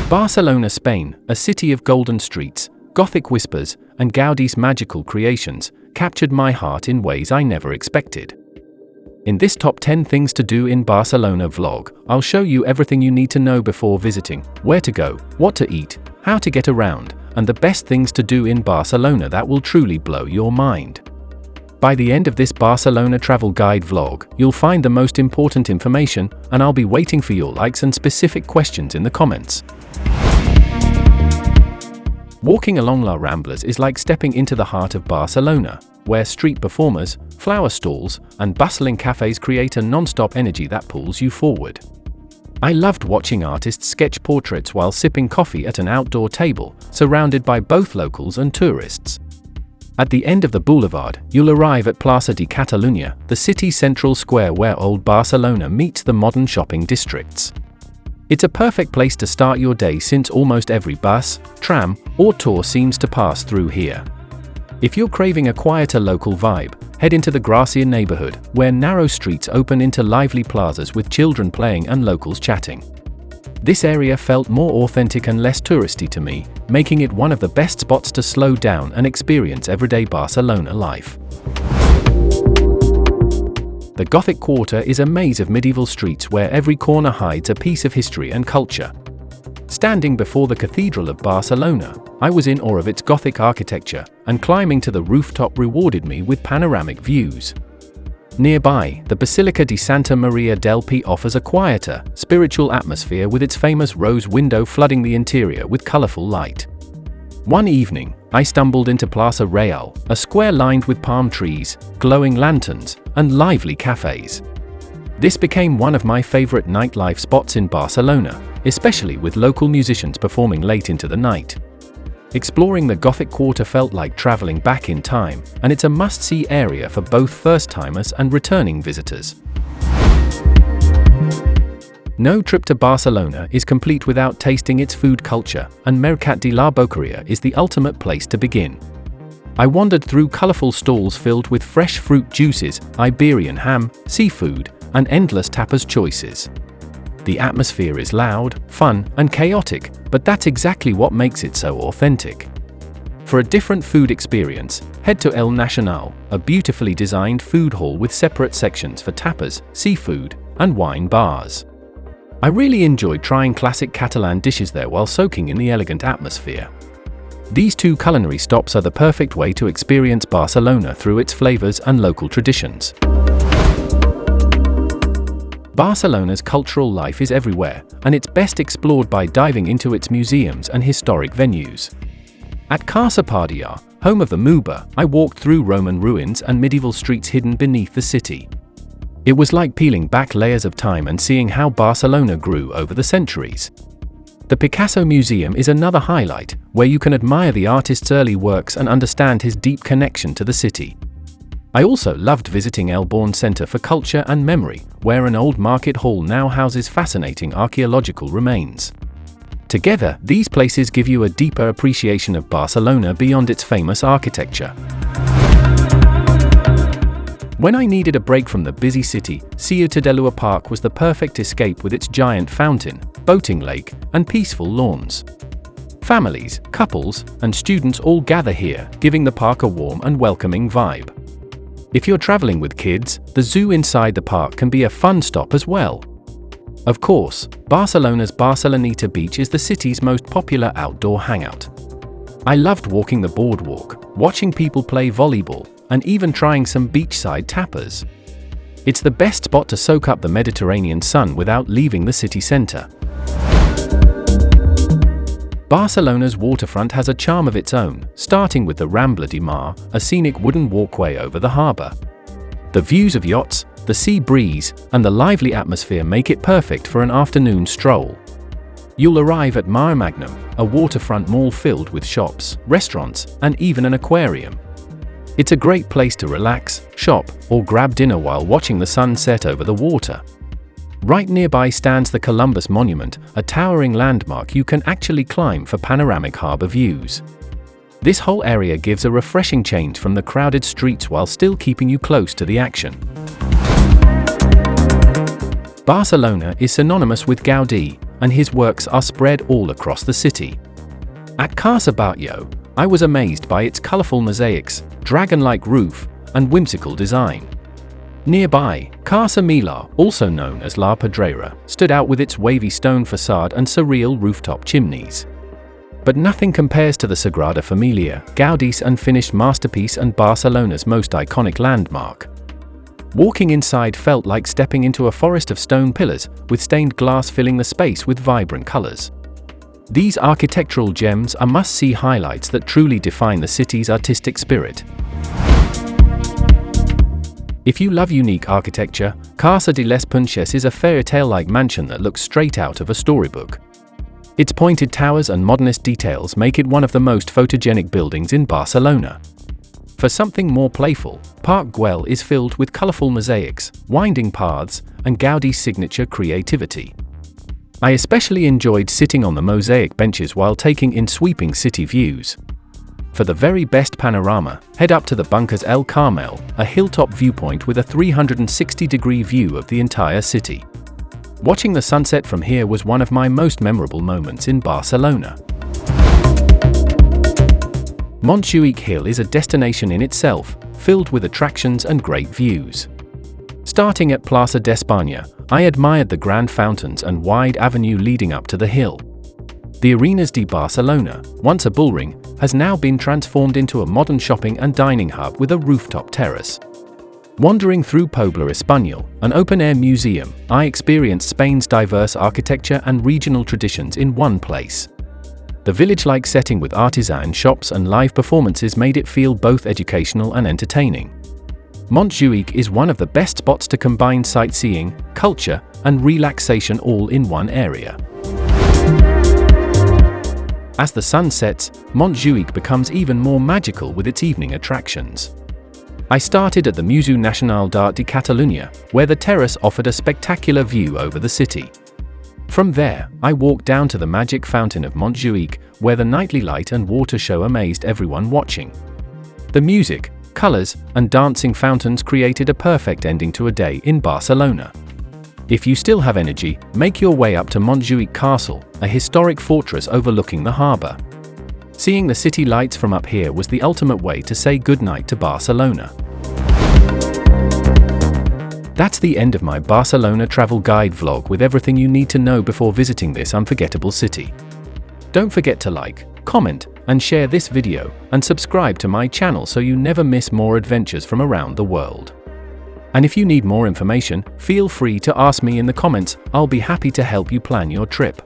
Barcelona, Spain, a city of golden streets, Gothic whispers, and Gaudí's magical creations, captured my heart in ways I never expected. In this top 10 things to do in Barcelona vlog, I'll show you everything you need to know before visiting, where to go, what to eat, how to get around, and the best things to do in Barcelona that will truly blow your mind. By the end of this Barcelona travel guide vlog, you'll find the most important information, and I'll be waiting for your likes and specific questions in the comments. Walking along La Ramblas is like stepping into the heart of Barcelona, where street performers, flower stalls, and bustling cafes create a non-stop energy that pulls you forward. I loved watching artists sketch portraits while sipping coffee at an outdoor table, surrounded by both locals and tourists. At the end of the boulevard, you'll arrive at Plaça de Catalunya, the city's central square where old Barcelona meets the modern shopping districts. It's a perfect place to start your day since almost every bus, tram, or tour seems to pass through here. If you're craving a quieter local vibe, head into the grassier neighborhood, where narrow streets open into lively plazas with children playing and locals chatting. This area felt more authentic and less touristy to me, making it one of the best spots to slow down and experience everyday Barcelona life. The Gothic quarter is a maze of medieval streets where every corner hides a piece of history and culture. Standing before the Cathedral of Barcelona, I was in awe of its Gothic architecture, and climbing to the rooftop rewarded me with panoramic views. Nearby, the Basilica di Santa Maria del Pi offers a quieter, spiritual atmosphere with its famous rose window flooding the interior with colorful light. One evening, I stumbled into Plaça Real, a square lined with palm trees, glowing lanterns, and lively cafes. This became one of my favorite nightlife spots in Barcelona, especially with local musicians performing late into the night. Exploring the Gothic quarter felt like traveling back in time, and it's a must-see area for both first-timers and returning visitors. No trip to Barcelona is complete without tasting its food culture, and Mercat de la Boqueria is the ultimate place to begin. I wandered through colorful stalls filled with fresh fruit juices, Iberian ham, seafood, and endless tapas choices. The atmosphere is loud, fun, and chaotic, but that's exactly what makes it so authentic. For a different food experience, head to El Nacional, a beautifully designed food hall with separate sections for tapas, seafood, and wine bars. I really enjoyed trying classic Catalan dishes there while soaking in the elegant atmosphere. These two culinary stops are the perfect way to experience Barcelona through its flavors and local traditions. Barcelona's cultural life is everywhere, and it's best explored by diving into its museums and historic venues. At Casa Pardia, home of the Muba, I walked through Roman ruins and medieval streets hidden beneath the city. It was like peeling back layers of time and seeing how Barcelona grew over the centuries. The Picasso Museum is another highlight, where you can admire the artist's early works and understand his deep connection to the city. I also loved visiting El Born Center for Culture and Memory, where an old market hall now houses fascinating archaeological remains. Together, these places give you a deeper appreciation of Barcelona beyond its famous architecture. When I needed a break from the busy city, Ciutadella Park was the perfect escape with its giant fountain, boating lake, and peaceful lawns. Families, couples, and students all gather here, giving the park a warm and welcoming vibe. If you're traveling with kids, the zoo inside the park can be a fun stop as well. Of course, Barcelona's Barceloneta Beach is the city's most popular outdoor hangout. I loved walking the boardwalk, watching people play volleyball, and even trying some beachside tapas. It's the best spot to soak up the Mediterranean sun without leaving the city center. Barcelona's waterfront has a charm of its own, starting with the Rambla de Mar, a scenic wooden walkway over the harbor. The views of yachts, the sea breeze, and the lively atmosphere make it perfect for an afternoon stroll. You'll arrive at Mar Magnum, a waterfront mall filled with shops, restaurants, and even an aquarium. It's a great place to relax, shop, or grab dinner while watching the sun set over the water. Right nearby stands the Columbus Monument, a towering landmark you can actually climb for panoramic harbor views. This whole area gives a refreshing change from the crowded streets while still keeping you close to the action. Barcelona is synonymous with Gaudí, and his works are spread all across the city. At Casa Batlló, I was amazed by its colorful mosaics, dragon-like roof, and whimsical design. Nearby, Casa Milà, also known as La Pedrera, stood out with its wavy stone facade and surreal rooftop chimneys. But nothing compares to the Sagrada Familia, Gaudí's unfinished masterpiece and Barcelona's most iconic landmark. Walking inside felt like stepping into a forest of stone pillars, with stained glass filling the space with vibrant colors. These architectural gems are must-see highlights that truly define the city's artistic spirit. If you love unique architecture, Casa de les Punxes is a fairy-tale-like mansion that looks straight out of a storybook. Its pointed towers and modernist details make it one of the most photogenic buildings in Barcelona. For something more playful, Park Güell is filled with colorful mosaics, winding paths, and Gaudí's signature creativity. I especially enjoyed sitting on the mosaic benches while taking in sweeping city views. For the very best panorama, head up to the Bunkers El Carmel, a hilltop viewpoint with a 360-degree view of the entire city. Watching the sunset from here was one of my most memorable moments in Barcelona. Montjuïc Hill is a destination in itself, filled with attractions and great views. Starting at Plaça d'Espanya, I admired the grand fountains and wide avenue leading up to the hill. The Arenas de Barcelona, once a bullring, has now been transformed into a modern shopping and dining hub with a rooftop terrace. Wandering through Pobla Espanyol, an open-air museum, I experienced Spain's diverse architecture and regional traditions in one place. The village-like setting with artisan shops and live performances made it feel both educational and entertaining. Montjuïc is one of the best spots to combine sightseeing, culture, and relaxation all in one area. As the sun sets, Montjuïc becomes even more magical with its evening attractions. I started at the Museu Nacional d'Art de Catalunya, where the terrace offered a spectacular view over the city. From there, I walked down to the magic fountain of Montjuïc, where the nightly light and water show amazed everyone watching. The music, colors, and dancing fountains created a perfect ending to a day in Barcelona. If you still have energy, make your way up to Montjuïc Castle, a historic fortress overlooking the harbor. Seeing the city lights from up here was the ultimate way to say goodnight to Barcelona. That's the end of my Barcelona travel guide vlog with everything you need to know before visiting this unforgettable city. Don't forget to like, comment, and share this video, and subscribe to my channel so you never miss more adventures from around the world. And if you need more information, feel free to ask me in the comments. I'll be happy to help you plan your trip.